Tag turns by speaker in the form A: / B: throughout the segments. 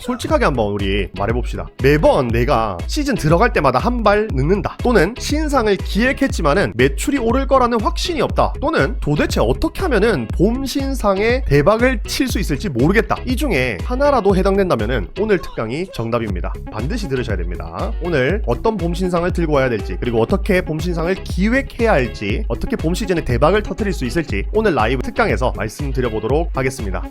A: 솔직하게 한번 우리 말해봅시다. 매번 내가 시즌 들어갈 때마다 한 발 늦는다, 또는 신상을 기획했지만은 매출이 오를 거라는 확신이 없다, 또는 도대체 어떻게 하면은 봄 신상에 대박을 칠 수 있을지 모르겠다, 이 중에 하나라도 해당된다면은 오늘 특강이 정답입니다. 반드시 들으셔야 됩니다. 오늘 어떤 봄 신상을 들고 와야 될지, 그리고 어떻게 봄 신상을 기획해야 할지, 어떻게 봄 시즌에 대박을 터뜨릴 수 있을지 오늘 라이브 특강에서 말씀드려보도록 하겠습니다.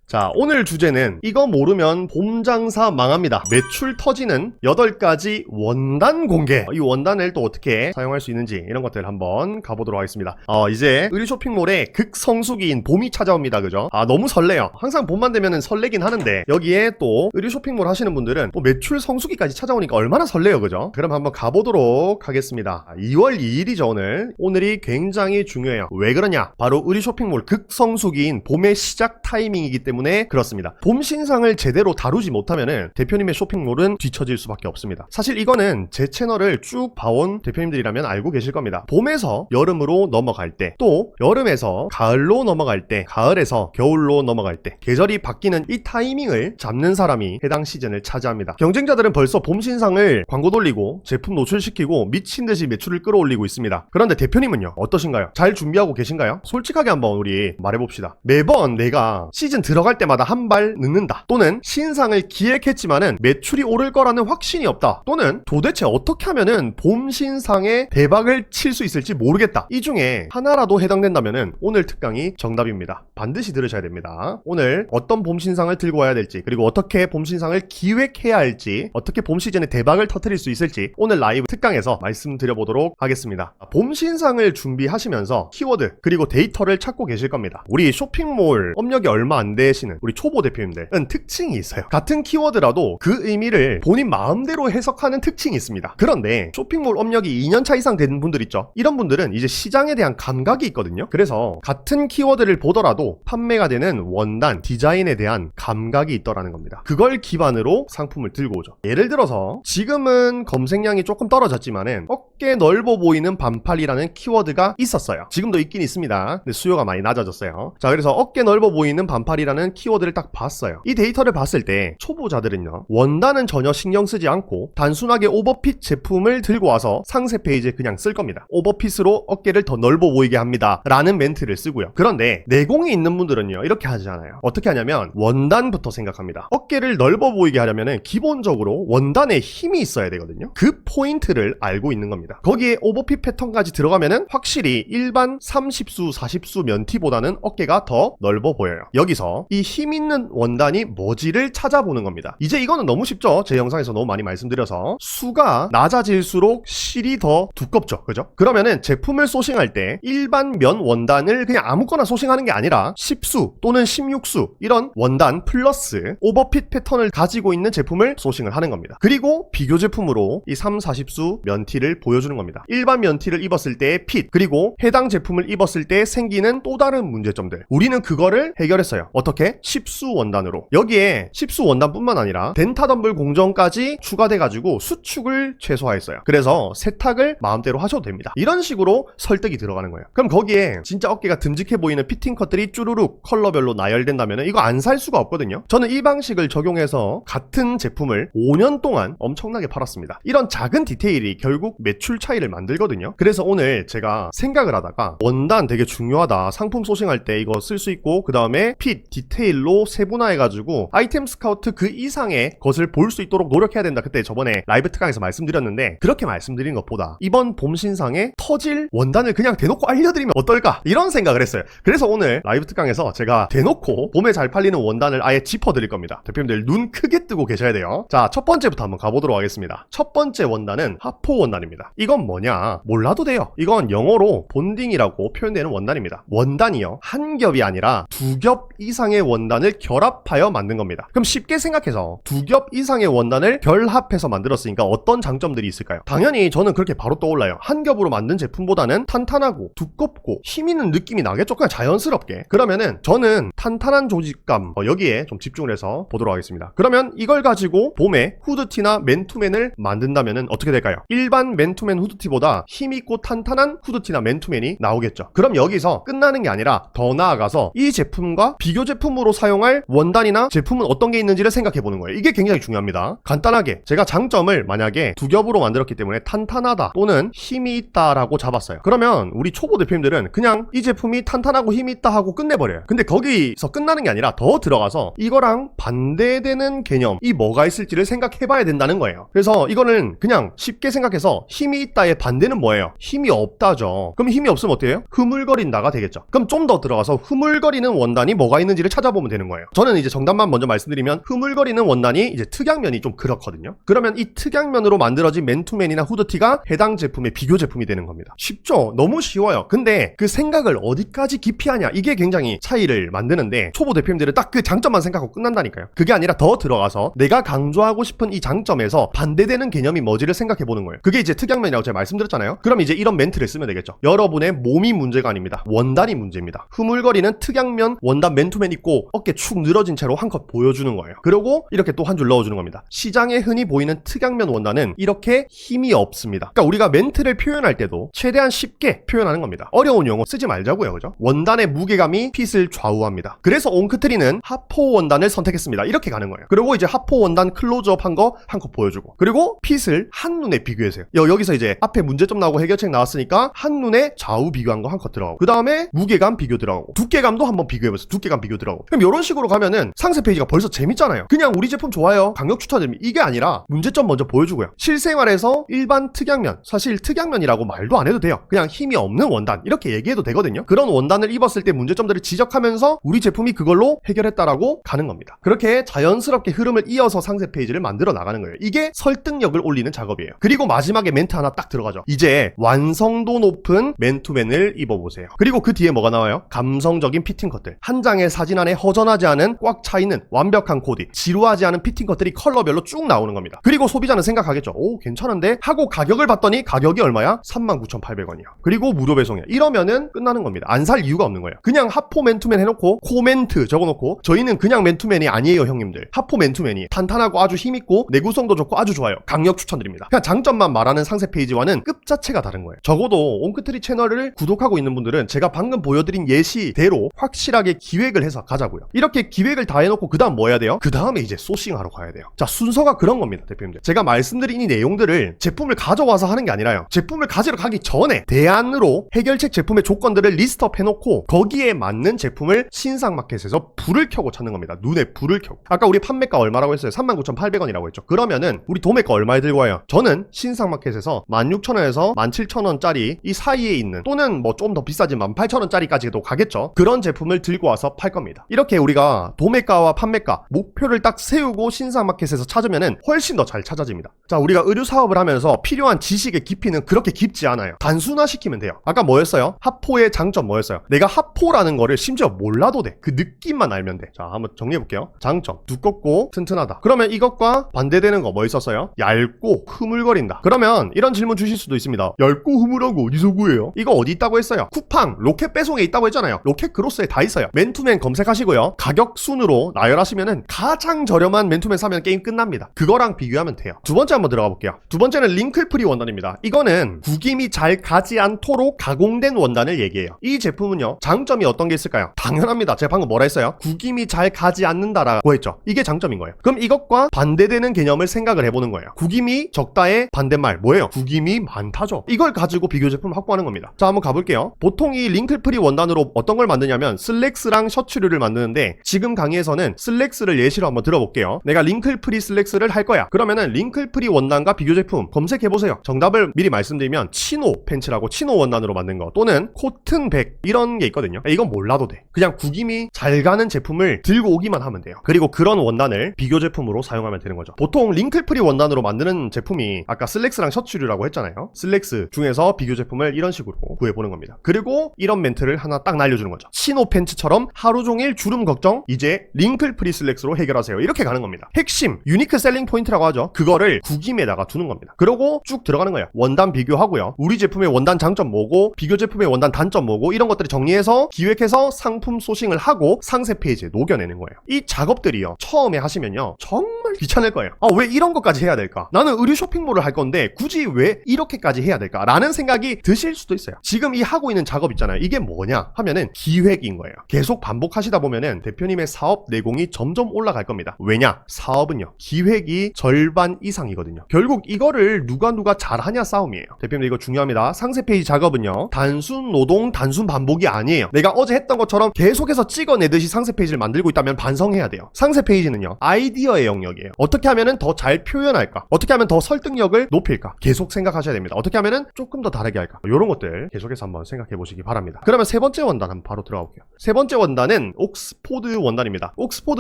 A: 자, 오늘 주제는 이거 모르면 봄 장사 망합니다. 매출 터지는 8가지 원단 공개. 이 원단을 또 어떻게 사용할 수 있는지 이런 것들 한번 가보도록 하겠습니다. 이제 의류 쇼핑몰에 극성수기인 봄이 찾아옵니다. 그죠? 너무 설레요. 항상 봄만 되면은 설레긴 하는데 여기에 또 의류 쇼핑몰 하시는 분들은 또 매출 성수기까지 찾아오니까 얼마나 설레요. 그죠? 그럼 한번 가보도록 하겠습니다. 2월 2일이죠 오늘. 오늘이 굉장히 중요해요. 왜 그러냐? 바로 의류 쇼핑몰 극성수기인 봄의 시작 타이밍이기 때문에 그렇습니다. 봄 신상을 제대로 다루지 못하면은 대표님의 쇼핑몰은 뒤처질 수밖에 없습니다. 사실 이거는 제 채널을 쭉 봐온 대표님들이라면 알고 계실 겁니다. 봄에서 여름으로 넘어갈 때, 또 여름에서 가을로 넘어갈 때, 가을에서 겨울로 넘어갈 때, 계절이 바뀌는 이 타이밍을 잡는 사람이 해당 시즌을 차지합니다. 경쟁자들은 벌써 봄 신상을 광고 돌리고 제품 노출시키고 미친듯이 매출을 끌어올리고 있습니다. 그런데 대표님은요, 어떠신가요? 잘 준비하고 계신가요? 솔직하게 한번 우리 말해봅시다. 매번 내가 시즌 들어갈 때마다 한 발 늦는다, 또는 신상을 기획했지만은 매출이 오를 거라는 확신이 없다, 또는 도대체 어떻게 하면은 봄 신상에 대박을 칠 수 있을지 모르겠다, 이 중에 하나라도 해당된다면은 오늘 특강이 정답입니다. 반드시 들으셔야 됩니다. 오늘 어떤 봄 신상을 들고 와야 될지, 그리고 어떻게 봄 신상을 기획해야 할지, 어떻게 봄 시즌에 대박을 터뜨릴 수 있을지 오늘 라이브 특강에서 말씀드려보도록 하겠습니다. 봄 신상을 준비하시면서 키워드 그리고 데이터를 찾고 계실 겁니다. 우리 쇼핑몰 업력이 얼마 안 되시는 우리 초보 대표님들은 특징이 있어요. 같은 키워드라도 그 의미를 본인 마음대로 해석하는 특징이 있습니다. 그런데 쇼핑몰 업력이 2년차 이상 된 분들 있죠? 이런 분들은 이제 시장에 대한 감각이 있거든요. 그래서 같은 키워드를 보더라도 판매가 되는 원단, 디자인에 대한 감각이 있더라는 겁니다. 그걸 기반으로 상품을 들고 오죠. 예를 들어서 지금은 검색량이 조금 떨어졌지만은 어깨 넓어 보이는 반팔이라는 키워드가 있었어요. 지금도 있긴 있습니다. 근데 수요가 많이 낮아졌어요. 자, 그래서 어깨 넓어 보이는 반팔이라는 키워드를 딱 봤어요. 이 데이터를 봤을 때 초보자들은요, 원단은 전혀 신경 쓰지 않고 단순하게 오버핏 제품을 들고 와서 상세 페이지에 그냥 쓸 겁니다. 오버핏으로 어깨를 더 넓어 보이게 합니다 라는 멘트를 쓰고요. 그런데 내공이 있는 분들은요, 이렇게 하지 않아요. 어떻게 하냐면 원단부터 생각합니다. 어깨를 넓어 보이게 하려면 기본적으로 원단에 힘이 있어야 되거든요. 그 포인트를 알고 있는 겁니다. 거기에 오버핏 패턴까지 들어가면은 확실히 일반 30수, 40수 면티보다는 어깨가 더 넓어 보여요. 여기서 이 힘 있는 원단이 뭐지를 찾아보는 겁니다. 이제 이거는 너무 쉽죠? 제 영상에서 너무 많이 말씀드려서 수가 낮아질수록 실이 더 두껍죠. 그죠? 그러면은 제품을 소싱할 때 일반 면 원단을 그냥 아무거나 소싱하는 게 아니라 10수 또는 16수 이런 원단 플러스 오버핏 패턴을 가지고 있는 제품을 소싱을 하는 겁니다. 그리고 비교 제품으로 이 3, 40수 면티를 보여주는 겁니다. 일반 면티를 입었을 때의 핏, 그리고 해당 제품을 입었을 때 생기는 또 다른 문제점들, 우리는 그거를 해결했어요. 어떻게? 10수 원단으로. 여기에 10수 원단뿐만 아니라 덴타덤블 공정까지 추가돼가지고 수축을 최소화했어요. 그래서 세탁을 마음대로 하셔도 됩니다. 이런 식으로 설득이 들어가는 거예요. 그럼 거기에 진짜 어깨가 듬직해 보이는 피팅 컷들이 쭈루룩 컬러별로 나열된다면 이거 안 살 수가 없거든요. 저는 이 방식을 적용해서 같은 제품을 5년 동안 엄청나게 팔았습니다. 이런 작은 디테일이 결국 매출 차이를 만들거든요. 그래서 오늘 제가 생각을 하다가 원단 되게 중요하다, 상품 소싱할 때 이거 쓸 수 있고, 그 다음에 핏, 디테일로 세분화해가지고 아이템 스카우트 그 이상의 것을 볼 수 있도록 노력해야 된다. 그때 저번에 라이브 특강에서 말씀드렸는데, 그렇게 말씀드린 것보다 이번 봄 신상에 터질 원단을 그냥 대놓고 알려드리면 어떨까, 이런 생각을 했어요. 그래서 오늘 라이브 특강에서 제가 대놓고 봄에 잘 팔리는 원단을 아예 짚어드릴 겁니다. 대표님들 눈 크게 뜨고 계셔야 돼요. 자, 첫 번째부터 한번 가보도록 하겠습니다. 첫 번째 원단은 하포 원단입니다. 이건 뭐냐? 몰라도 돼요. 이건 영어로 본딩이라고 표현되는 원단입니다. 원단이요, 한 겹이 아니라 두 겹 이상의 원단을 결합하여 만든 겁니다. 그럼 쉽게 생각해서 두 겹 이상의 원단을 결합해서 만들었으니까 어떤 장점들이 있을까요? 당연히 저는 그렇게 바로 떠올라요. 한 겹으로 만든 제품보다는 탄탄하고 두껍고 힘 있는 느낌이 나겠죠? 그냥 자연스럽게. 그러면은 저는 탄탄한 조직감, 여기에 좀 집중을 해서 보도록 하겠습니다. 그러면 이걸 가지고 봄에 후드티나 맨투맨을 만든다면은 어떻게 될까요? 일반 맨투맨 후드티보다 힘있고 탄탄한 후드티나 맨투맨이 나오겠죠. 그럼 여기서 끝나는 게 아니라 더 나아가서 이 제품과 비교 제품 제품으로 사용할 원단이나 제품은 어떤 게 있는지를 생각해 보는 거예요. 이게 굉장히 중요합니다. 간단하게 제가 장점을 만약에 두 겹으로 만들었기 때문에 탄탄하다 또는 힘이 있다라고 잡았어요. 그러면 우리 초보 대표님들은 그냥 이 제품이 탄탄하고 힘이 있다 하고 끝내버려요. 근데 거기서 끝나는 게 아니라 더 들어가서 이거랑 반대되는 개념이 뭐가 있을지를 생각해 봐야 된다는 거예요. 그래서 이거는 그냥 쉽게 생각해서 힘이 있다의 반대는 뭐예요? 힘이 없다죠. 그럼 힘이 없으면 어떻게 해요? 흐물거린다가 되겠죠. 그럼 좀 더 들어가서 흐물거리는 원단이 뭐가 있는지를 찾아보면 되는 거예요. 저는 이제 정답만 먼저 말씀드리면 흐물거리는 원단이 이제 특양면이 좀 그렇거든요. 그러면 이 특양면으로 만들어진 맨투맨이나 후드티가 해당 제품의 비교 제품이 되는 겁니다. 쉽죠? 너무 쉬워요. 근데 그 생각을 어디까지 깊이 하냐, 이게 굉장히 차이를 만드는데 초보 대표님들은 딱 그 장점만 생각하고 끝난다니까요. 그게 아니라 더 들어가서 내가 강조하고 싶은 이 장점에서 반대되는 개념이 뭐지를 생각해 보는 거예요. 그게 이제 특양면이라고 제가 말씀드렸잖아요. 그럼 이제 이런 멘트를 쓰면 되겠죠. 여러분의 몸이 문제가 아닙니다. 원단이 문제입니다. 흐물거리는 특양면 원단 맨투맨 입고 어깨 축 늘어진 채로 한 컷 보여주는 거예요. 그리고 이렇게 또 한 줄 넣어주는 겁니다. 시장에 흔히 보이는 특양면 원단은 이렇게 힘이 없습니다. 그러니까 우리가 멘트를 표현할 때도 최대한 쉽게 표현하는 겁니다. 어려운 용어 쓰지 말자고요. 그죠? 원단의 무게감이 핏을 좌우합니다. 그래서 옹크트리는 하포 원단을 선택했습니다. 이렇게 가는 거예요. 그리고 이제 하포 원단 클로즈업 한 거 한 컷 보여주고, 그리고 핏을 한눈에 비교해서요. 여기서 이제 앞에 문제점 나오고 해결책 나왔으니까 한눈에 좌우 비교한 거 한 컷 들어가고, 그 다음에 무게감 비교 들어가고, 두께감도 한번 비교해보세요. 두께감 비교 들어가고. 그럼 이런 식으로 가면은 상세 페이지가 벌써 재밌잖아요. 그냥 우리 제품 좋아요, 강력 추천드립니다, 이게 아니라 문제점 먼저 보여주고요. 실생활에서 일반 특양면, 사실 특양면이라고 말도 안 해도 돼요. 그냥 힘이 없는 원단 이렇게 얘기해도 되거든요. 그런 원단을 입었을 때 문제점들을 지적하면서 우리 제품이 그걸로 해결했다라고 가는 겁니다. 그렇게 자연스럽게 흐름을 이어서 상세 페이지를 만들어 나가는 거예요. 이게 설득력을 올리는 작업이에요. 그리고 마지막에 멘트 하나 딱 들어가죠. 이제 완성도 높은 맨투맨을 입어보세요. 그리고 그 뒤에 뭐가 나와요? 감성적인 피팅 컷들. 한 장의 사진 안에 허전하지 않은 꽉 차있는 완벽한 코디, 지루하지 않은 피팅 컷들이 컬러별로 쭉 나오는 겁니다. 그리고 소비자는 생각하겠죠. 오, 괜찮은데? 하고 가격을 봤더니 가격이 얼마야? 39,800원이야. 그리고 무료 배송이야. 이러면은 끝나는 겁니다. 안 살 이유가 없는 거예요. 그냥 하포 맨투맨 해놓고 코멘트 적어놓고 저희는 그냥 맨투맨이 아니에요 형님들. 하포 맨투맨이 탄탄하고 아주 힘있고 내구성도 좋고 아주 좋아요. 강력 추천드립니다. 그냥 장점만 말하는 상세 페이지와는 급 자체가 다른 거예요. 적어도 옹크트리 채널을 구독하고 있는 분들은 제가 방금 보여드린 예시대로 확실하게 기획을 해서 가자고요. 이렇게 기획을 다 해놓고 그 다음 뭐 해야 돼요? 그 다음에 이제 소싱하러 가야 돼요. 자, 순서가 그런 겁니다 대표님들. 제가 말씀드린 이 내용들을 제품을 가져와서 하는 게 아니라요, 제품을 가지러 가기 전에 대안으로 해결책 제품의 조건들을 리스트업 해놓고 거기에 맞는 제품을 신상마켓에서 불을 켜고 찾는 겁니다. 눈에 불을 켜고. 아까 우리 판매가 얼마라고 했어요? 39,800원이라고 했죠. 그러면은 우리 도매가 얼마에 들고 와요? 저는 신상마켓에서 16,000원에서 17,000원짜리 이 사이에 있는, 또는 뭐 좀 더 비싸진 18,000원짜리까지도 가겠죠. 그런 제품을 들고 와서 팔 겁니다. 이렇게 우리가 도매가와 판매가 목표를 딱 세우고 신상마켓에서 찾으면은 훨씬 더 잘 찾아집니다. 자, 우리가 의류 사업을 하면서 필요한 지식의 깊이는 그렇게 깊지 않아요. 단순화시키면 돼요. 아까 뭐였어요? 하포의 장점 뭐였어요? 내가 하포라는 거를 심지어 몰라도 돼. 그 느낌만 알면 돼. 자, 한번 정리해볼게요. 장점, 두껍고 튼튼하다. 그러면 이것과 반대되는 거 뭐 있었어요? 얇고 흐물거린다. 그러면 이런 질문 주실 수도 있습니다. 얇고 흐물한 거 어디서 구해요? 이거 어디 있다고 했어요? 쿠팡, 로켓 배송에 있다고 했잖아요. 로켓 그로스에 다 있어요. 맨투맨 검색하시고요, 가격 순으로 나열하시면은 가장 저렴한 맨투맨 사면 게임 끝납니다. 그거랑 비교하면 돼요. 두 번째 한번 들어가 볼게요. 두 번째는 링클프리 원단입니다. 이거는 구김이 잘 가지 않도록 가공된 원단을 얘기해요. 이 제품은요, 장점이 어떤 게 있을까요? 당연합니다. 제가 방금 뭐라 했어요? 구김이 잘 가지 않는다라고 했죠. 이게 장점인 거예요. 그럼 이것과 반대되는 개념을 생각을 해보는 거예요. 구김이 적다의 반대말 뭐예요? 구김이 많다죠. 이걸 가지고 비교 제품을 확보하는 겁니다. 자, 한번 가볼게요. 보통 이 링클프리 원단으로 어떤 걸 만드냐면 슬랙스랑 셔츠류를 만드는데, 지금 강의에서는 슬랙스를 예시로 한번 들어볼게요. 내가 링클프리 슬랙스를 할 거야. 그러면은 링클프리 원단과 비교 제품 검색해보세요. 정답을 미리 말씀드리면 치노 팬츠라고 치노 원단으로 만든 거, 또는 코튼백, 이런 게 있거든요. 이건 몰라도 돼. 그냥 구김이 잘 가는 제품을 들고 오기만 하면 돼요. 그리고 그런 원단을 비교 제품으로 사용하면 되는 거죠. 보통 링클프리 원단으로 만드는 제품이 아까 슬랙스랑 셔츠류라고 했잖아요. 슬랙스 중에서 비교 제품을 이런 식으로 구해보는 겁니다. 그리고 이런 멘트를 하나 딱 날려주는 거죠. 치노 팬츠처럼 하루 종일 주름 걱정, 이제 링클프리 슬랙스로 해결하세요. 이렇게 가는 겁니다. 핵심 유니크 셀링 포인트라고 하죠. 그거를 구김에다가 두는 겁니다. 그리고 쭉 들어가는 거예요. 원단 비교하고요, 우리 제품의 원단 장점 뭐고 비교 제품의 원단 단점 뭐고, 이런 것들을 정리해서 기획해서 상품 소싱을 하고 상세 페이지에 녹여내는 거예요. 이 작업들이요, 처음에 하시면요 정말 귀찮을 거예요. 왜 이런 것까지 해야 될까? 나는 의류 쇼핑몰을 할 건데 굳이 왜 이렇게까지 해야 될까? 라는 생각이 드실 수도 있어요. 지금 이 하고 있는 작업 있잖아요. 이게 뭐냐 하면은 기획인 거예요. 계속 반복하시다 하시다 보면은 대표님의 사업 내공이 점점 올라갈 겁니다. 왜냐? 사업은요, 기획이 절반 이상이거든요. 결국 이거를 누가 잘하냐 싸움이에요. 대표님 이거 중요합니다. 상세 페이지 작업은요, 단순 노동, 단순 반복이 아니에요. 내가 어제 했던 것처럼 계속해서 찍어내듯이 상세 페이지를 만들고 있다면 반성해야 돼요. 상세 페이지는요, 아이디어의 영역이에요. 어떻게 하면은 더 잘 표현할까? 어떻게 하면 더 설득력을 높일까? 계속 생각하셔야 됩니다. 어떻게 하면은 조금 더 다르게 할까? 이런 것들 계속해서 한번 생각해 보시기 바랍니다. 그러면 세 번째 원단 한번 바로 들어가 볼게요. 세 번째 원단은 옥스포드 원단입니다. 옥스포드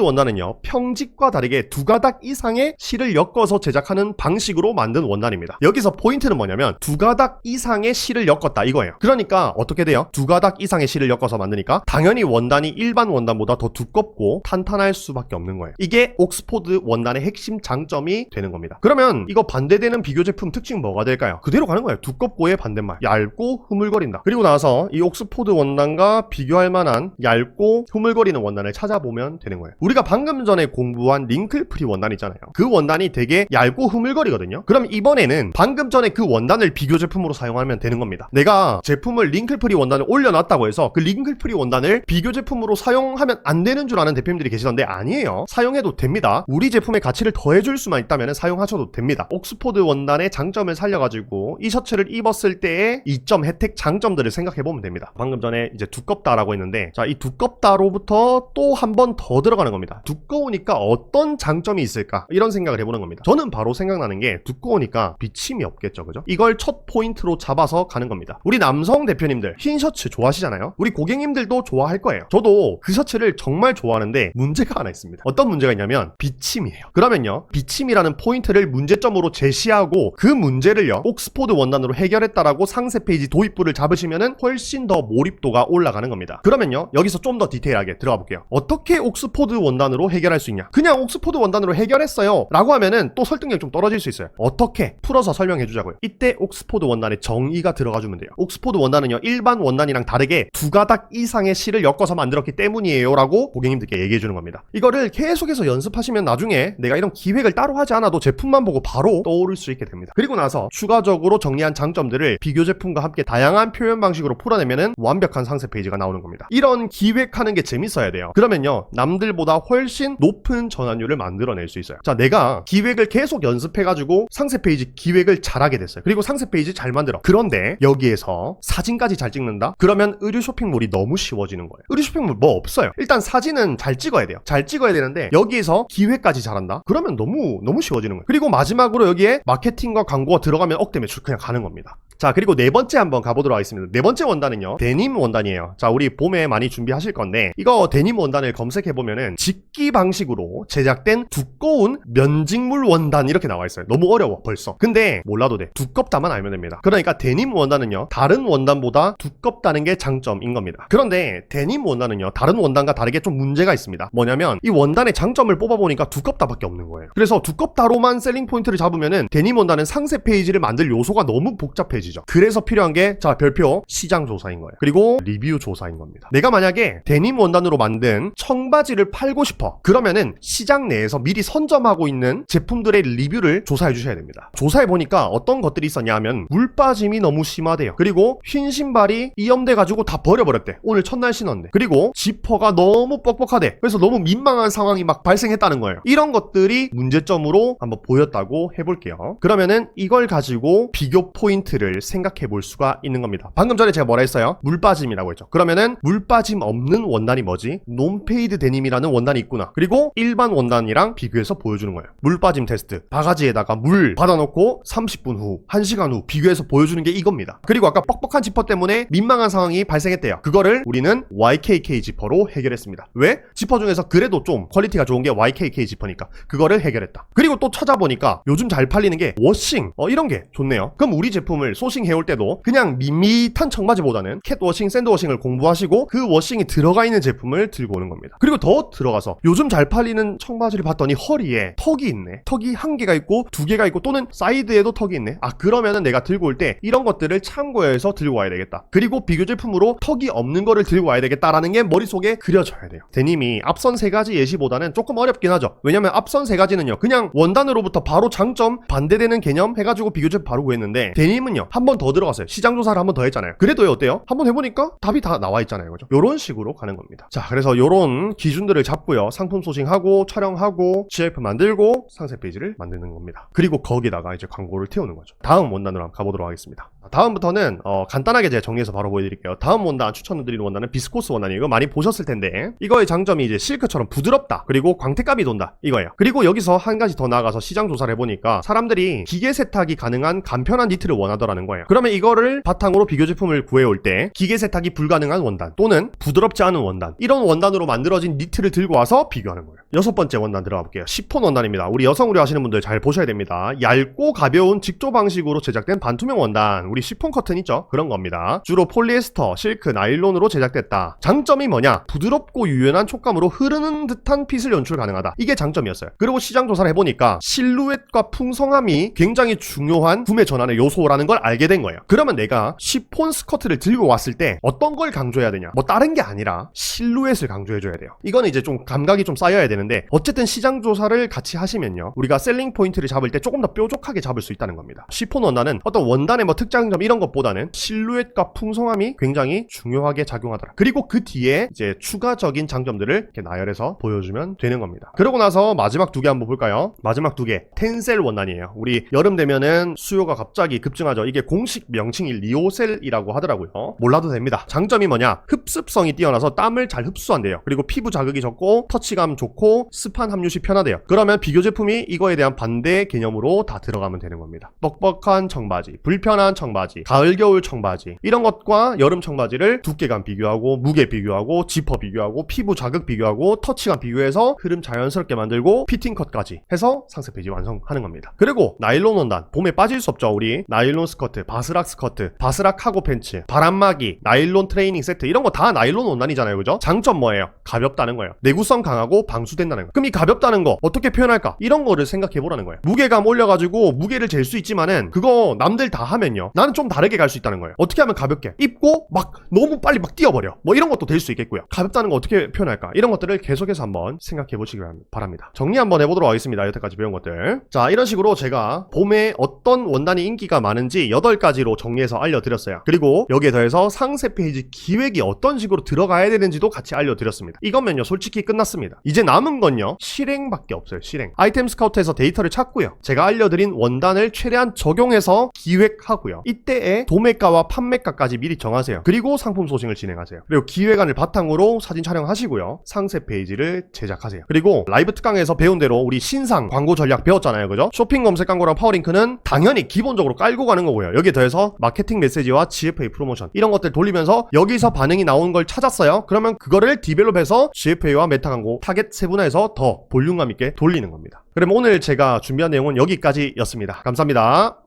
A: 원단은요, 평직과 다르게 두 가닥 이상의 실을 엮어서 제작하는 방식으로 만든 원단입니다. 여기서 포인트는 뭐냐면 두 가닥 이상의 실을 엮었다 이거예요. 그러니까 어떻게 돼요? 두 가닥 이상의 실을 엮어서 만드니까 당연히 원단이 일반 원단보다 더 두껍고 탄탄할 수밖에 없는 거예요. 이게 옥스포드 원단의 핵심 장점이 되는 겁니다. 그러면 이거 반대되는 비교 제품 특징 뭐가 될까요? 그대로 가는 거예요. 두껍고의 반대말, 얇고 흐물거린다. 그리고 나서 이 옥스포드 원단과 비교할 만한 얇고 흐물거리는 원단을 찾아보면 되는 거예요. 우리가 방금 전에 공부한 링클프리 원단 있잖아요. 그 원단이 되게 얇고 흐물거리거든요. 그럼 이번에는 방금 전에 그 원단을 비교 제품으로 사용하면 되는 겁니다. 내가 제품을 링클프리 원단을 올려놨다고 해서 그 링클프리 원단을 비교 제품으로 사용하면 안 되는 줄 아는 대표님들이 계시던데 아니에요. 사용해도 됩니다. 우리 제품의 가치를 더해줄 수만 있다면 사용하셔도 됩니다. 옥스포드 원단의 장점을 살려가지고 이 셔츠를 입었을 때의 이점, 혜택, 장점들을 생각해보면 됩니다. 방금 전에 이제 두껍다라고 했는데, 자, 이 두껍다로부터 또 한 번 더 들어가는 겁니다. 두꺼우니까 어떤 장점이 있을까? 이런 생각을 해보는 겁니다. 저는 바로 생각나는 게 두꺼우니까 비침이 없겠죠, 그죠? 이걸 첫 포인트로 잡아서 가는 겁니다. 우리 남성 대표님들 흰 셔츠 좋아하시잖아요. 우리 고객님들도 좋아할 거예요. 저도 그 셔츠를 정말 좋아하는데 문제가 하나 있습니다. 어떤 문제가 있냐면 비침이에요. 그러면요, 비침이라는 포인트를 문제점으로 제시하고 그 문제를요, 옥스포드 원단으로 해결했다라고 상세 페이지 도입부를 잡으시면은 훨씬 더 몰입도가 올라가는 겁니다. 그러면요, 여기서 좀 더 디테일하게 들어가 볼게요. 어떻게 옥스포드 원단으로 해결할 수 있냐? 그냥 옥스포드 원단으로 해결했어요 라고 하면은 또 설득력이 좀 떨어질 수 있어요. 어떻게? 풀어서 설명해 주자고요. 이때 옥스포드 원단의 정의가 들어가 주면 돼요. 옥스포드 원단은요, 일반 원단이랑 다르게 두 가닥 이상의 실을 엮어서 만들었기 때문이에요 라고 고객님들께 얘기해 주는 겁니다. 이거를 계속해서 연습하시면 나중에 내가 이런 기획을 따로 하지 않아도 제품만 보고 바로 떠오를 수 있게 됩니다. 그리고 나서 추가적으로 정리한 장점들을 비교 제품과 함께 다양한 표현 방식으로 풀어내면은 완벽한 상세 페이지가 나오는 겁니다. 이런 기획하는 게 재밌어야 돼요. 그러면요, 남들보다 훨씬 높은 전환율을 만들어낼 수 있어요. 자, 내가 기획을 계속 연습해가지고 상세 페이지 기획을 잘하게 됐어요. 그리고 상세 페이지 잘 만들어. 그런데 여기에서 사진까지 잘 찍는다? 그러면 의류 쇼핑몰이 너무 쉬워지는 거예요. 의류 쇼핑몰 뭐 없어요. 일단 사진은 잘 찍어야 돼요. 잘 찍어야 되는데 여기에서 기획까지 잘한다? 그러면 너무 쉬워지는 거예요. 그리고 마지막으로 여기에 마케팅과 광고가 들어가면 억대 매출 그냥 가는 겁니다. 자, 그리고 네 번째 한번 가보도록 하겠습니다. 네 번째 원단은요, 데님 원단이에요. 자, 우리 봄에 많이 준비하실 건데 이거 데님 원단을 검색해보면은 직기 방식으로 제작된 두꺼운 면직물 원단 이렇게 나와 있어요. 너무 어려워 벌써. 근데 몰라도 돼. 두껍다만 알면 됩니다. 그러니까 데님 원단은요, 다른 원단보다 두껍다는 게 장점인 겁니다. 그런데 데님 원단은요, 다른 원단과 다르게 좀 문제가 있습니다. 뭐냐면 이 원단의 장점을 뽑아보니까 두껍다밖에 없는 거예요. 그래서 두껍다로만 셀링 포인트를 잡으면은 데님 원단은 상세 페이지를 만들 요소가 너무 복잡해지죠. 그래서 필요한 게, 자, 별표 시장 조사인 거예요. 그리고 리뷰 조사인 겁니다. 내가 만약에 데님 원단으로 만든 청바지를 팔고 싶어. 그러면은 시장 내에서 미리 선점하고 있는 제품들의 리뷰를 조사해 주셔야 됩니다. 조사해 보니까 어떤 것들이 있었냐 하면 물 빠짐이 너무 심하대요. 그리고 흰 신발이 이염돼 가지고 다 버려버렸대. 오늘 첫날 신었는데. 그리고 지퍼가 너무 뻑뻑하대. 그래서 너무 민망한 상황이 막 발생했다는 거예요. 이런 것들이 문제점으로 한번 보였다고 해볼게요. 그러면은 이걸 가지고 비교 포인트를 생각해 볼 수가 있는 겁니다. 방금 전에 제가 뭐라 했어요? 물 빠짐이라고 했죠. 그러면은 물 빠짐 없는 원단이 뭐지? 논페이드 데님이라는 원단이 있구나. 그리고 일반 원단이랑 비교해서 보여주는 거예요. 물 빠짐 테스트. 바가지에다가 물 받아놓고 30분 후, 1시간 후 비교해서 보여주는 게 이겁니다. 그리고 아까 뻑뻑한 지퍼 때문에 민망한 상황이 발생했대요. 그거를 우리는 YKK 지퍼로 해결했습니다. 왜? 지퍼 중에서 그래도 좀 퀄리티가 좋은 게 YKK 지퍼니까 그거를 해결했다. 그리고 또 찾아보니까 요즘 잘 팔리는 게 워싱, 이런 게 좋네요. 그럼 우리 제품을 소싱 해올 때도 그냥 밋밋한 청바지보다는 캣워싱, 샌드워싱을 공부하시고 그 워싱이 들어가 있는 제품을 들고 오는 겁니다. 그리고 더 들어가서 요즘 잘 팔리는 청바지를 봤더니 허리에 턱이 있네. 턱이 한 개가 있고 두 개가 있고 또는 사이드에도 턱이 있네. 아, 그러면은 내가 들고 올 때 이런 것들을 참고해서 들고 와야 되겠다. 그리고 비교 제품으로 턱이 없는 거를 들고 와야 되겠다라는 게 머릿속에 그려져야 돼요. 데님이 앞선 세 가지 예시보다는 조금 어렵긴 하죠. 왜냐면 앞선 세 가지는요, 그냥 원단으로부터 바로 장점 반대되는 개념 해가지고 비교 제품 바로 구했는데 데님은요, 한 번 더 들어갔어요. 시장 조사를 한 번 더 했잖아요. 그래도 어때요? 한 번 해보니까 답이 다 나와 있잖아요. 그죠? 요런 식으로 가는 겁니다. 자, 그래서 요런 기준들을 잡고요. 상품 소싱하고 촬영하고 GIF 만들고 상세 페이지를 만드는 겁니다. 그리고 거기다가 이제 광고를 태우는 거죠. 다음 원단으로 한번 가보도록 하겠습니다. 다음부터는 간단하게 제가 정리해서 바로 보여드릴게요. 다음 원단, 추천드리는 원단은 비스코스 원단이에요. 이거 많이 보셨을 텐데 이거의 장점이 이제 실크처럼 부드럽다, 그리고 광택감이 돈다, 이거예요. 그리고 여기서 한 가지 더 나아가서 시장 조사를 해보니까 사람들이 기계 세탁이 가능한 간편한 니트를 원하더라는 거예요. 그러면 이거를 바탕으로 비교 제품을 구해올 때 기계 세탁이 불가능한 원단 또는 부드럽지 않은 원단, 이런 원단으로 만들어진 니트를 들고 와서 비교하는 거예요. 6번째 원단 들어가 볼게요. 시폰 원단입니다. 우리 여성 의류 하시는 분들 잘 보셔야 됩니다. 얇고 가벼운 직조 방식으로 제작된 반투명 원단, 우리 시폰 커튼 있죠? 그런 겁니다. 주로 폴리에스터, 실크, 나일론으로 제작됐다. 장점이 뭐냐? 부드럽고 유연한 촉감으로 흐르는 듯한 핏을 연출 가능하다. 이게 장점이었어요. 그리고 시장 조사를 해보니까 실루엣과 풍성함이 굉장히 중요한 구매 전환의 요소라는 걸 알게 된 거예요. 그러면 내가 시폰 스커트를 들고 왔을 때 어떤 걸 강조해야 되냐? 뭐 다른 게 아니라 실루엣을 강조해줘야 돼요. 이거는 이제 좀 감각이 좀 쌓여야 되는데, 어쨌든 시장 조사를 같이 하시면요, 우리가 셀링 포인트를 잡을 때 조금 더 뾰족하게 잡을 수 있다는 겁니다. 시폰 원단은 어떤 원단의 뭐 특장점 이런 것보다는 실루엣과 풍성함이 굉장히 중요하게 작용하더라. 그리고 그 뒤에 이제 추가적인 장점들을 이렇게 나열해서 보여주면 되는 겁니다. 그러고 나서 마지막 두 개 한번 볼까요? 마지막 두 개, 텐셀 원단이에요. 우리 여름 되면은 수요가 갑자기 급증하죠. 이게 공식 명칭이 리오셀이라고 하더라고요. 몰라도 됩니다. 장점이 뭐냐? 흡습성이 뛰어나서 땀을 잘 흡수한대요. 그리고 피부 자극이 적고 터치감 좋고 습한 함유시 편하대요. 그러면 비교 제품이 이거에 대한 반대 개념으로 다 들어가면 되는 겁니다. 뻑뻑한 청바지, 불편한 청바지, 가을 겨울 청바지, 이런 것과 여름 청바지를 두께감 비교하고 무게 비교하고 지퍼 비교하고 피부 자극 비교하고 터치감 비교해서 흐름 자연스럽게 만들고 피팅컷까지 해서 상세 페이지 완성하는 겁니다. 그리고 나일론 원단, 봄에 빠질 수 없죠. 우리 나일론 스커트, 바스락 스커트, 바스락 카고 팬츠, 바람막이, 나일론 트레이닝 세트, 이런 거 다 나일론 원단이잖아요. 그죠? 장점 뭐예요? 가볍다는 거예요. 내구성 강하고 방수된다는 거. 그럼 이 가볍다는 거 어떻게 표현할까? 이런 거를 생각해 보라는 거예요. 무게감 올려가지고 무게를 잴 수 있지만은 그거 남들 다 하면요, 나는 좀 다르게 갈 수 있다는 거예요. 어떻게 하면 가볍게 입고 막 너무 빨리 막 뛰어버려, 뭐 이런 것도 될 수 있겠고요. 가볍다는 거 어떻게 표현할까? 이런 것들을 계속해서 한번 생각해 보시기 바랍니다. 정리 한번 해보도록 하겠습니다. 여태까지 배운 것들. 자, 이런 식으로 제가 봄에 어떤 원단이 인기가 많은지 8가지로 정리해서 알려드렸어요. 그리고 여기에 더해서 상세 페이지 기획이 어떤 식으로 들어가야 되는지도 같이 알려드렸습니다. 이거면요 솔직히 끝났습니다. 이제 남은 건요 실행밖에 없어요. 실행. 아이템 스카우트에서 데이터를 찾고요, 제가 알려드린 원단을 최대한 적용해서 기획하고요, 이때의 도매가와 판매가까지 미리 정하세요. 그리고 상품 소싱을 진행하세요. 그리고 기획안을 바탕으로 사진 촬영하시고요, 상세 페이지를 제작하세요. 그리고 라이브 특강에서 배운 대로 우리 신상 광고 전략 배웠잖아요. 그죠? 쇼핑 검색 광고랑 파워링크는 당연히 기본적으로 깔고 가는 거고요. 여기에 더해서 마케팅 메시지와 GFA 프로모션, 이런 것들 돌리면서 여기서 반응이 나온 걸 찾았어요. 그러면 그거를 디벨롭해서 GFA와 메타 광고 타겟 세분화해서 더 볼륨감 있게 돌리는 겁니다. 그럼 오늘 제가 준비한 내용은 여기까지였습니다. 감사합니다.